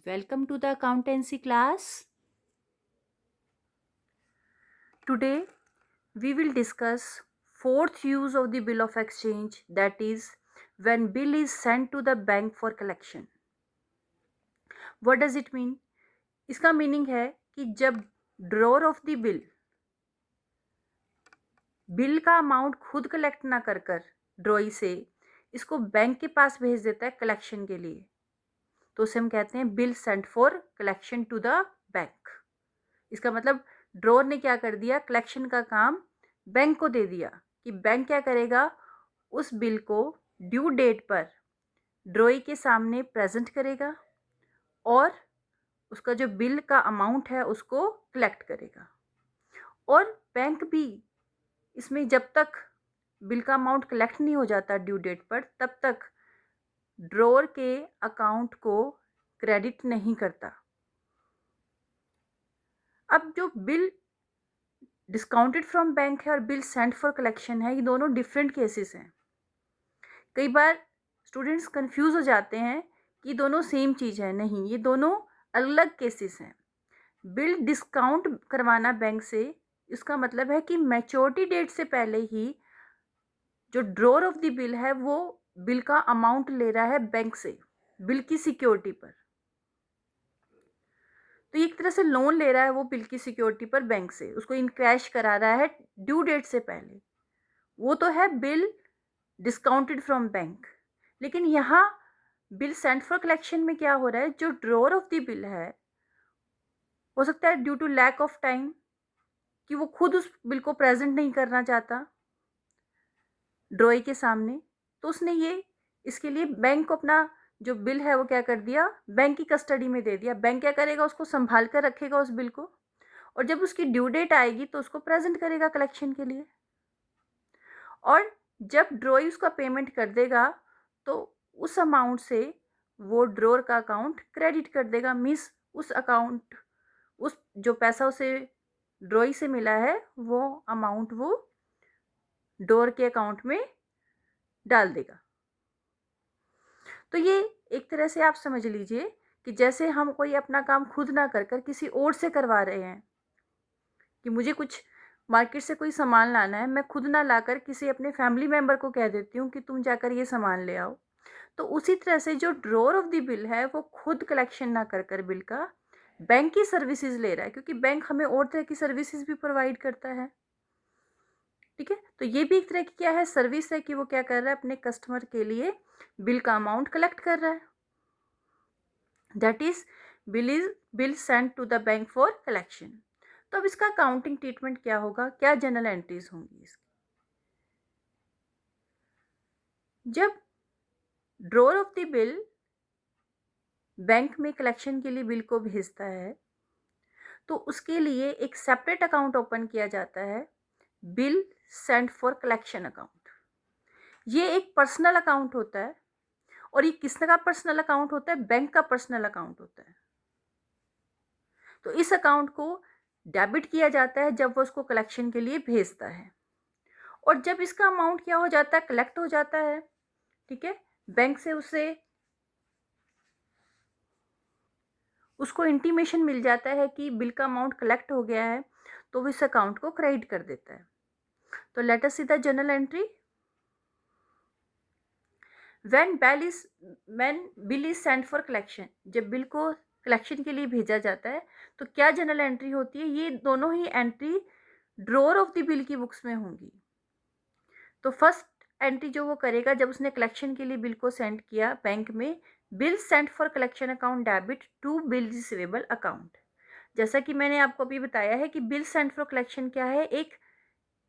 Welcome to the accountancy class. Today we will discuss fourth use of the bill of exchange, that is when bill is sent to the bank for collection. What does it mean? इसका meaning है कि जब drawer of the bill का amount खुद collect ना कर ड्रॉई से इसको बैंक के पास भेज देता है कलेक्शन के लिए, तो उसे हम कहते हैं bill sent for collection to the bank. इसका मतलब ड्रॉर ने क्या कर दिया, कलेक्शन का काम बैंक को दे दिया कि बैंक क्या करेगा, उस बिल को ड्यू डेट पर ड्रॉई के सामने प्रेजेंट करेगा और उसका जो बिल का अमाउंट है उसको कलेक्ट करेगा। और बैंक भी इसमें जब तक बिल का अमाउंट कलेक्ट नहीं हो जाता ड्यू डेट पर, तब तक ड्रॉर के अकाउंट को क्रेडिट नहीं करता। अब जो बिल डिस्काउंटेड फ्रॉम बैंक है और बिल सेंट फॉर कलेक्शन है, ये दोनों डिफरेंट केसेस हैं। कई बार स्टूडेंट्स कंफ्यूज हो जाते हैं कि दोनों सेम चीज़ है। नहीं, ये दोनों अलग केसेस हैं। बिल डिस्काउंट करवाना बैंक से, इसका मतलब है कि मैच्योरिटी डेट से पहले ही जो ड्रॉर ऑफ द बिल है वो बिल का अमाउंट ले रहा है बैंक से बिल की सिक्योरिटी पर। तो एक तरह से लोन ले रहा है वो बिल की सिक्योरिटी पर बैंक से, उसको इन कैश करा रहा है ड्यू डेट से पहले। वो तो है बिल डिस्काउंटेड फ्रॉम बैंक। लेकिन यहाँ बिल सेंट फॉर कलेक्शन में क्या हो रहा है, जो ड्रॉर ऑफ द बिल है, हो सकता है due to lack of time कि वो खुद उस बिल को प्रेजेंट नहीं करना चाहता ड्रॉई के सामने, तो उसने ये इसके लिए बैंक को अपना जो बिल है वो क्या कर दिया, बैंक की कस्टडी में दे दिया। बैंक क्या करेगा, उसको संभाल कर रखेगा उस बिल को, और जब उसकी ड्यू डेट आएगी तो उसको प्रेजेंट करेगा कलेक्शन के लिए। और जब ड्रॉई उसका पेमेंट कर देगा तो उस अमाउंट से वो ड्रॉर का अकाउंट क्रेडिट कर देगा। मीन्स उस अकाउंट, उस जो पैसा उसे ड्रॉई से मिला है वो अमाउंट वो ड्रॉर के अकाउंट में डाल देगा। तो ये एक तरह से आप समझ लीजिए कि जैसे हम कोई अपना काम खुद ना कर कर किसी और से करवा रहे हैं, कि मुझे कुछ मार्केट से कोई सामान लाना है, मैं खुद ना लाकर किसी अपने फैमिली मेम्बर को कह देती हूँ कि तुम जाकर ये सामान ले आओ। तो उसी तरह से जो ड्रॉर ऑफ द बिल है वो खुद कलेक्शन ना कर कर बिल का बैंक की सर्विसेज ले रहा है, क्योंकि बैंक हमें और तरह की सर्विसेज भी प्रोवाइड करता है। ठीक है, तो ये भी एक तरह की क्या है, सर्विस है कि वो क्या कर रहा है, अपने कस्टमर के लिए बिल का अमाउंट कलेक्ट कर रहा है। That is bill sent to the bank for collection. तो अब इसका अकाउंटिंग ट्रीटमेंट क्या होगा, क्या जनरल एंट्रीज होंगी इसकी। जब drawer of the bill bank में कलेक्शन के लिए बिल को भेजता है तो उसके लिए एक सेपरेट अकाउंट ओपन किया जाता है, bill sent for collection account. ये एक पर्सनल अकाउंट होता है। और ये किसका पर्सनल अकाउंट होता है, बैंक का पर्सनल अकाउंट होता है। तो इस अकाउंट को डेबिट किया जाता है जब वो उसको कलेक्शन के लिए भेजता है। और जब इसका अमाउंट क्या हो जाता है, कलेक्ट हो जाता है, ठीक है, बैंक से उसको इंटीमेशन मिल जाता है कि बिल का अमाउंट कलेक्ट हो गया है, तो वो इस अकाउंट को क्रेडिट कर देता है। तो let us see the journal entry. When bill is sent for collection, जब बिल को कलेक्शन के लिए भेजा जाता है तो क्या जनरल एंट्री होती है, ये दोनों ही entry drawer of the bill की बुक्स में होंगी। तो फर्स्ट एंट्री जो वो करेगा, जब उसने कलेक्शन के लिए बिल को सेंड किया बैंक में, bill sent for collection account debit to bill receivable account. जैसा कि मैंने आपको अभी बताया है कि बिल सेंट फॉर कलेक्शन क्या है, एक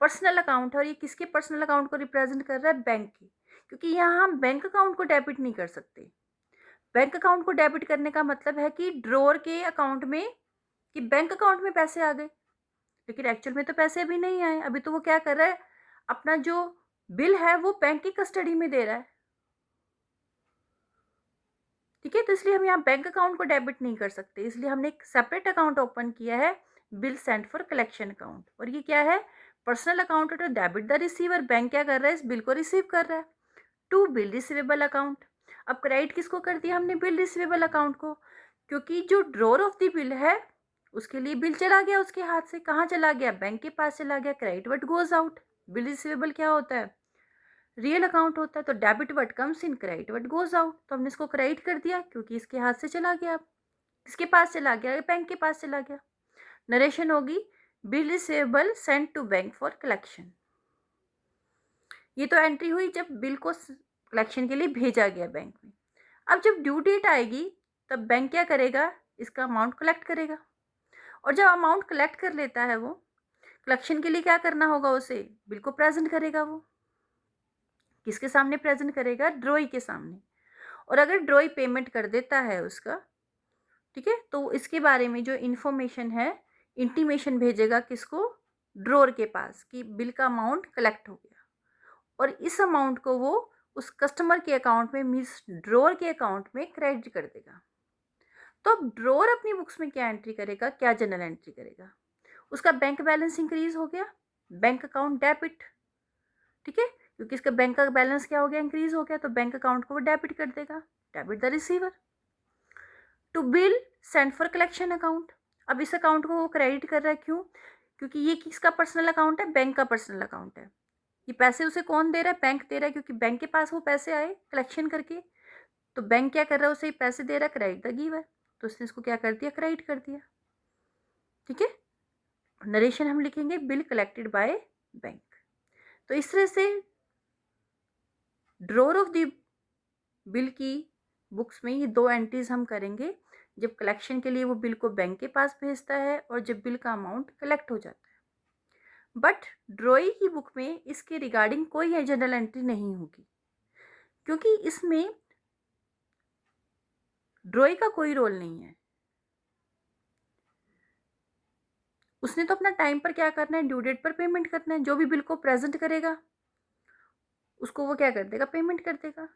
पर्सनल अकाउंट है। और ये किसके पर्सनल अकाउंट को रिप्रेजेंट कर रहा है, बैंक की, क्योंकि यहाँ हम बैंक अकाउंट को डेबिट नहीं कर सकते। बैंक अकाउंट को डेबिट करने का मतलब है कि ड्रॉर के अकाउंट में, कि बैंक अकाउंट में पैसे आ गए, लेकिन एक्चुअल में तो पैसे अभी नहीं आए। अभी तो वो क्या कर रहा है, अपना जो बिल है वो बैंक की कस्टडी में दे रहा है। ठीक है, तो इसलिए हम यहाँ बैंक अकाउंट को डेबिट नहीं कर सकते, इसलिए हमने एक सेपरेट अकाउंट ओपन किया है, bill sent for collection account. और ये क्या है, पर्सनल अकाउंट है, तो डेबिट द रिसीवर, बैंक क्या कर रहा है, इस बिल को रिसीव कर रहा है, टू बिल रिसीवेबल अकाउंट। अब क्रेडिट किसको कर दिया हमने, बिल रिसीवेबल अकाउंट को। क्योंकि जो ड्रॉर ऑफ द बिल है उसके लिए बिल चला गया उसके हाथ से, कहाँ चला गया, बैंक के पास चला गया, credit what goes out. Bill receivable क्या होता है, रियल अकाउंट होता है, तो debit what comes in, credit what goes out. तो हमने इसको क्रेडिट कर दिया क्योंकि इसके हाथ से चला गया, किसके पास चला गया, बैंक के पास चला गया। नरेशन होगी bill receivable sent to bank for collection. ये तो एंट्री हुई जब बिल को कलेक्शन के लिए भेजा गया बैंक में। अब जब ड्यू डेट आएगी तब बैंक क्या करेगा, इसका अमाउंट कलेक्ट करेगा। और जब अमाउंट कलेक्ट कर लेता है वो, कलेक्शन के लिए क्या करना होगा, उसे बिल को प्रेजेंट करेगा। वो किसके सामने प्रेजेंट करेगा, ड्रॉई के सामने। और अगर ड्रॉई पेमेंट कर देता है उसका, ठीक है, तो इसके बारे में जो इन्फॉर्मेशन है, इंटीमेशन भेजेगा किसको, ड्रॉर के पास, कि बिल का अमाउंट कलेक्ट हो गया। और इस अमाउंट को वो उस कस्टमर के अकाउंट में, मीन्स ड्रॉर के अकाउंट में क्रेडिट कर देगा। तो अब ड्रॉर अपनी बुक्स में क्या एंट्री करेगा, क्या जनरल एंट्री करेगा, उसका बैंक बैलेंस इंक्रीज हो गया, बैंक अकाउंट डेबिट, ठीक है, क्योंकि इसका बैंक का बैलेंस क्या हो गया, इंक्रीज हो गया, तो बैंक अकाउंट को वो डेबिट कर देगा, debit the receiver. To bill send for collection account, अब इस अकाउंट को वो क्रेडिट कर रहा है, क्यों, क्योंकि ये किसका पर्सनल अकाउंट है, बैंक का पर्सनल अकाउंट है। ये पैसे उसे कौन दे रहा है, बैंक दे रहा है, क्योंकि बैंक के पास वो पैसे आए कलेक्शन करके, तो बैंक क्या कर रहा है, उसे पैसे दे रहा है, क्रेडिट द गिवर, तो उसने इसको क्या कर दिया, क्रेडिट कर दिया। ठीक है, नरेशन हम लिखेंगे बिल कलेक्टेड बाय बैंक। तो इस तरह से ड्रॉर ऑफ द बिल की बुक्स में ये दो एंट्रीज हम करेंगे, जब कलेक्शन के लिए वो बिल को बैंक के पास भेजता है और जब बिल का अमाउंट कलेक्ट हो जाता है। बट ड्रॉई की बुक में इसके रिगार्डिंग कोई जनरल एंट्री नहीं होगी, क्योंकि इसमें ड्रॉई का कोई रोल नहीं है। उसने तो अपना टाइम पर क्या करना है, ड्यू डेट पर पेमेंट करना है, जो भी बिल को प्रेजेंट करेगा उसको वो क्या कर देगा, पेमेंट कर देगा।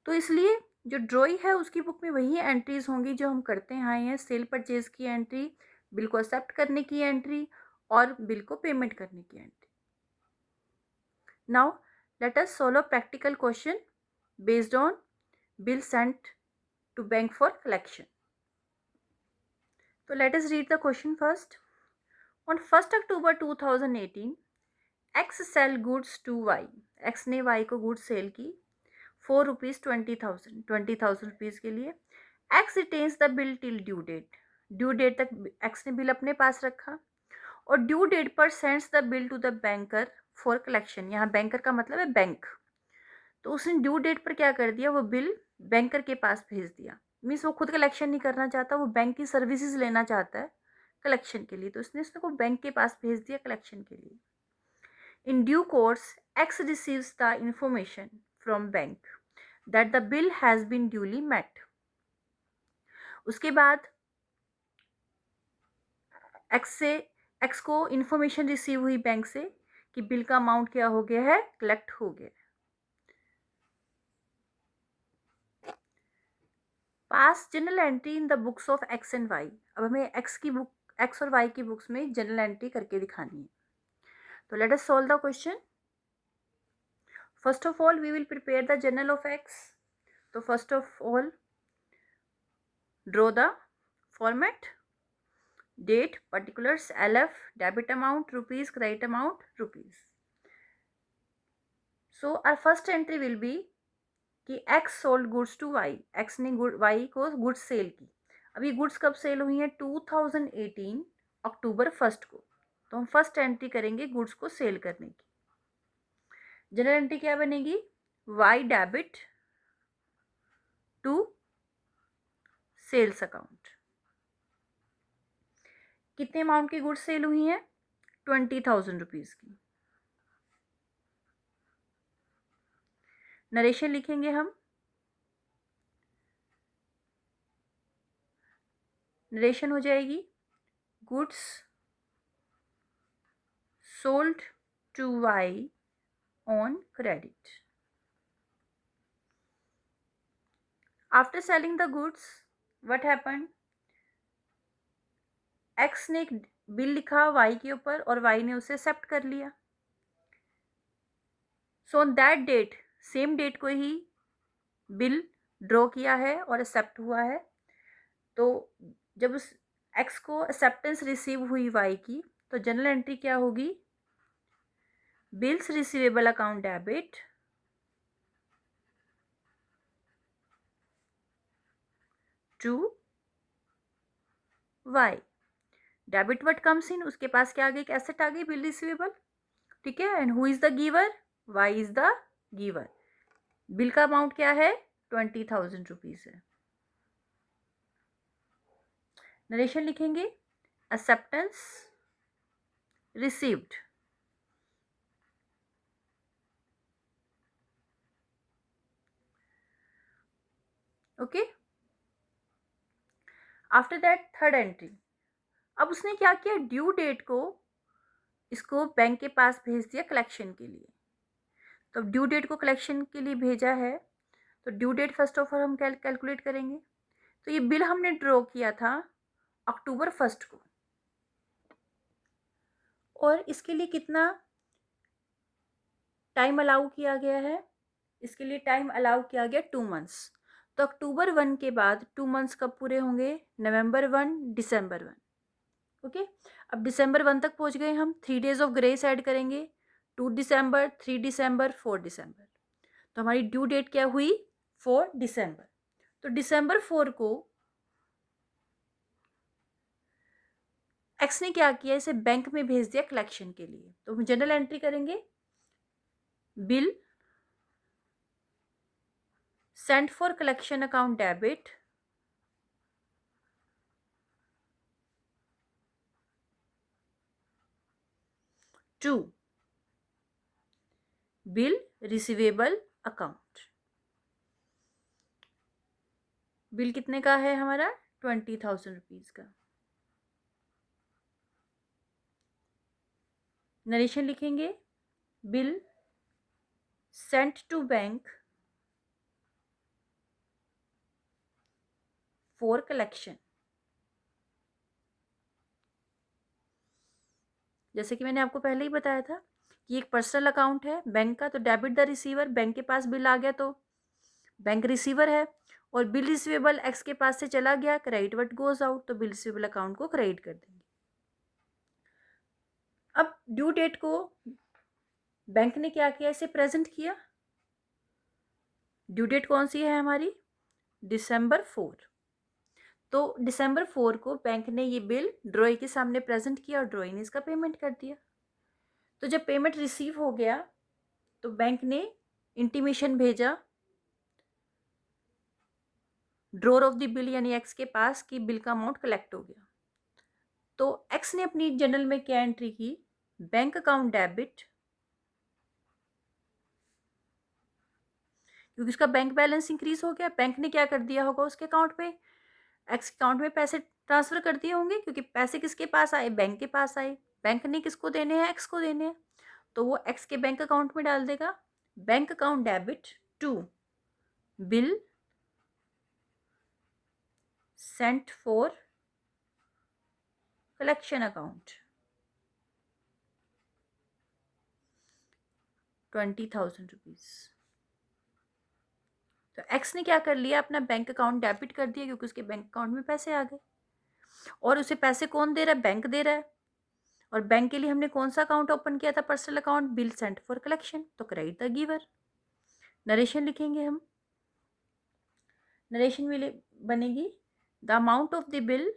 तो इसलिए जो ड्रॉई है उसकी बुक में वही एंट्रीज होंगी जो हम करते हैं आए हैं, सेल परचेज की एंट्री, बिल को एक्सेप्ट करने की एंट्री और बिल को पेमेंट करने की entry. Now let us solve practical question based on bill sent to bank for collection. तो let us read the question first. On 1 October 2018 X sale goods to Y, X ने Y को goods sale की ₹4 20,000 rupees के लिए। X retains the bill till due date, due date तक X ने bill अपने पास रखा और ड्यू डेट पर sends the bill to the banker for collection. यहाँ बैंकर का मतलब है बैंक, तो उसने ड्यू डेट पर क्या कर दिया, वो बिल बैंकर के पास भेज दिया। मीन्स वो खुद कलेक्शन नहीं करना चाहता, वो बैंक की सर्विसेज लेना चाहता है कलेक्शन के लिए, तो उसने उसको बैंक के पास भेज दिया कलेक्शन के लिए। In due course x receives the information from bank that the bill has been duly met। उसके बाद एक्स को इंफॉर्मेशन रिसीव हुई बैंक से कि बिल का अमाउंट क्या हो गया है, कलेक्ट हो गया। Pass journal entry in the books of X and Y. अब हमें एक्स और वाई की बुक्स में जनरल एंट्री करके दिखानी है। तो let us solve the question. First of all we will prepare the journal of X. तो first of all draw the format, date, particulars, LF, debit amount rupees, credit amount rupees. So our first entry will be कि X sold goods to Y, X ने Y को goods cell की। अब ये goods कब cell हुई है, 2018 अक्टूबर 1 को। तो हम फर्स्ट एंट्री करेंगे goods को सेल करने की। जनरल एंट्री क्या बनेगी, Y debit to sales account. कितने अमाउंट की गुड्स सेल हुई हैं, 20,000 रुपीज़ की। नरेशन लिखेंगे हम, नरेशन हो जाएगी goods sold to Y on credit. After selling the goods what happened, X ने एक बिल लिखा वाई के ऊपर और वाई ने उसे एक्सेप्ट कर लिया। So on that date, same date को ही बिल ड्रॉ किया है और एक्सेप्ट हुआ है। तो जब उस एक्स को एक्सेप्टेंस रिसीव हुई वाई की, तो जनरल एंट्री क्या होगी? Bills receivable account debit to Y. Debit what comes in, उसके पास क्या आ गई? एक एसेट आ गई, बिल रिसीवेबल, ठीक है। And who is the giver? Y is the giver. Bill का अमाउंट क्या है? 20,000 रुपीज है। नरेशन लिखेंगे, acceptance received, okay. After that third entry, अब उसने क्या किया? ड्यू डेट को इसको बैंक के पास भेज दिया कलेक्शन के लिए। तो ड्यू डेट को कलेक्शन के लिए भेजा है, तो due date first of all हम कैलकुलेट करेंगे। तो ये बिल हमने ड्रॉ किया था अक्टूबर 1 को, और इसके लिए कितना टाइम अलाउ किया गया है? इसके लिए टाइम अलाउ किया गया 2 मंथ्स। तो अक्टूबर 1 के बाद 2 मंथ्स कब पूरे होंगे? नवंबर 1, दिसंबर 1, ओके। अब दिसंबर 1 तक पहुंच गए हम, 3 डेज ऑफ ग्रेस ऐड करेंगे, 2 दिसंबर, 3 दिसंबर, 4 दिसंबर। तो हमारी ड्यू डेट क्या हुई? 4 दिसंबर। तो दिसंबर 4 को एक्स ने क्या किया? इसे बैंक में भेज दिया कलेक्शन के लिए। तो हम जनरल एंट्री करेंगे, bill sent for collection account debit to bill receivable account. Bill कितने का है हमारा? 20,000 रुपीज का। नरेशन लिखेंगे, bill sent to bank for collection. जैसे कि मैंने आपको पहले ही बताया था कि एक पर्सनल अकाउंट है बैंक का, तो डेबिट द रिसीवर, बैंक के पास बिल आ गया तो बैंक रिसीवर है, और बिल रिसीवेबल एक्स के पास से चला गया, क्रेडिट व्हाट गोज आउट, तो बिल रिसीवेबल अकाउंट को क्रेडिट कर देंगे। अब ड्यू डेट को बैंक ने क्या किया? इसे प्रेजेंट किया। ड्यू डेट कौन सी है हमारी? दिसंबर 4। तो दिसंबर 4 को बैंक ने ये बिल ड्रॉई के सामने प्रेजेंट किया, और ड्रॉई ने इसका पेमेंट कर दिया। तो जब पेमेंट रिसीव हो गया, तो बैंक ने इंटीमेशन भेजा ड्रॉर ऑफ द बिल यानी एक्स के पास कि बिल का अमाउंट कलेक्ट हो गया। तो एक्स ने अपनी जर्नल में क्या एंट्री की? बैंक अकाउंट डेबिट, क्योंकि उसका बैंक बैलेंस इंक्रीज हो गया, बैंक ने क्या कर दिया होगा उसके अकाउंट में? एक्स अकाउंट में पैसे ट्रांसफर कर दिए होंगे, क्योंकि पैसे किसके पास आए? बैंक के पास आए। बैंक ने किसको देने हैं? एक्स को देने हैं। तो वो एक्स के बैंक अकाउंट में डाल देगा, bank account debit to bill sent for collection account 20,000 rupees. तो एक्स ने क्या कर लिया? अपना बैंक अकाउंट डेबिट कर दिया, क्योंकि उसके बैंक अकाउंट में पैसे आ गए। और उसे पैसे कौन दे रहा है? बैंक दे रहा है। और बैंक के लिए हमने कौन सा अकाउंट ओपन किया था? Personal account, bill sent for collection, तो क्रेडिट द गिवर। नरेशन लिखेंगे हम, नरेशन में बनेगी the amount of the bill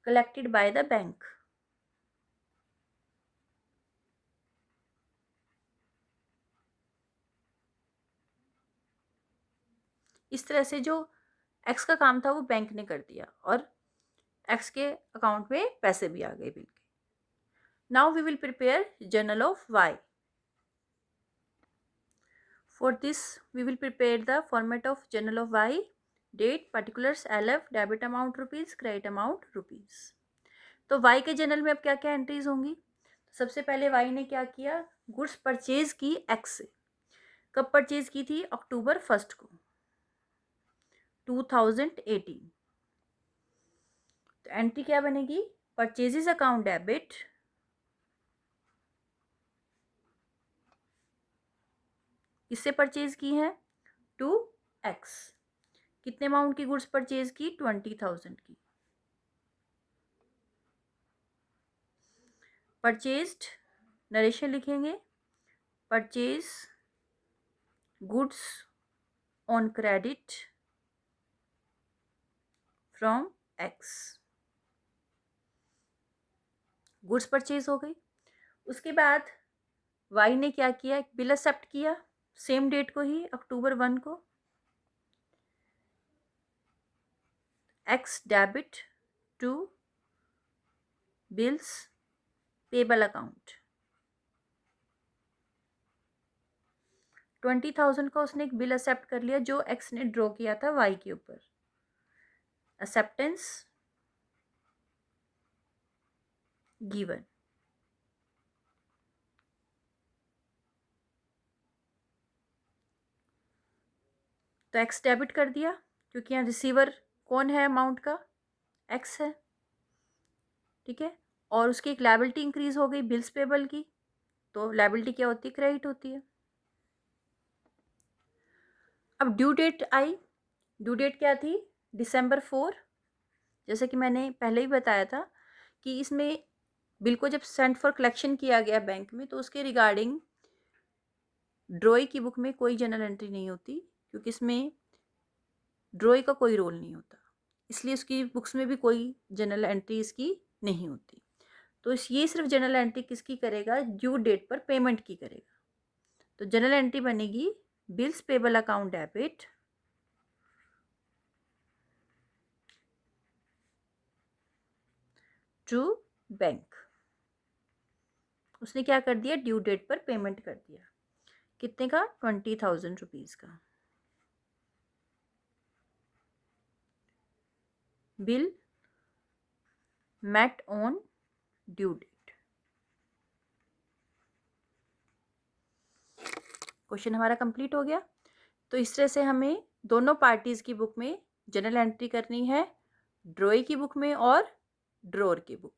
collected by the bank। इस तरह से जो एक्स का काम था वो बैंक ने कर दिया, और एक्स के अकाउंट में पैसे भी आ गए बिल के। Now we will prepare journal of Y. For this we will prepare the format of journal of Y, date, particulars, LF, debit amount rupees, credit amount rupees. तो वाई के journal में अब क्या क्या एंट्रीज होंगी? सबसे पहले वाई ने क्या किया? गुड्स परचेज की एक्स से। कब परचेज की थी? अक्टूबर 1 को 2018। तो एंट्री क्या बनेगी? परचेजेस अकाउंट डेबिट किससे परचेज की है? To X. कितने अमाउंट की गुड्स परचेज की? 20,000 की। परचेज्ड, नरेशन लिखेंगे, purchase goods on credit from X. Goods purchase हो गई। उसके बाद वाई ने क्या किया? एक बिल एक्सेप्ट किया सेम डेट को ही, अक्टूबर 1 को। X debit to bills payable account. 20,000 का उसने एक बिल एक्सेप्ट कर लिया जो एक्स ने ड्रॉ किया था वाई के ऊपर। Acceptance given. तो एक्स डेबिट कर दिया क्योंकि यहाँ रिसीवर कौन है अमाउंट का? एक्स है, ठीक है। और उसकी एक लायबिलिटी इंक्रीज हो गई बिल्स पेबल की, तो लायबिलिटी क्या होती है? क्रेडिट होती है। अब ड्यू डेट आई। ड्यू डेट क्या थी? December 4। जैसे कि मैंने पहले ही बताया था कि इसमें बिल को जब सेंड फॉर कलेक्शन किया गया बैंक में, तो उसके रिगार्डिंग ड्रॉई की बुक में कोई जर्नल एंट्री नहीं होती, क्योंकि इसमें ड्रॉई का कोई रोल नहीं होता, इसलिए उसकी बुक्स में भी कोई जर्नल एंट्री इसकी नहीं होती। तो ये सिर्फ जर्नल एंट्री किसकी करेगा? ड्यू डेट पर पेमेंट की करेगा। तो जर्नल एंट्री बनेगी bills payable account debit to bank. उसने क्या कर दिया? ड्यू डेट पर पेमेंट कर दिया। कितने का? 20,000 रुपीज का। Bill met on due date. Question हमारा कंप्लीट हो गया। तो इस तरह से हमें दोनों पार्टीज की बुक में जर्नल एंट्री करनी है, ड्रॉई की बुक में और ड्रॉर की बुक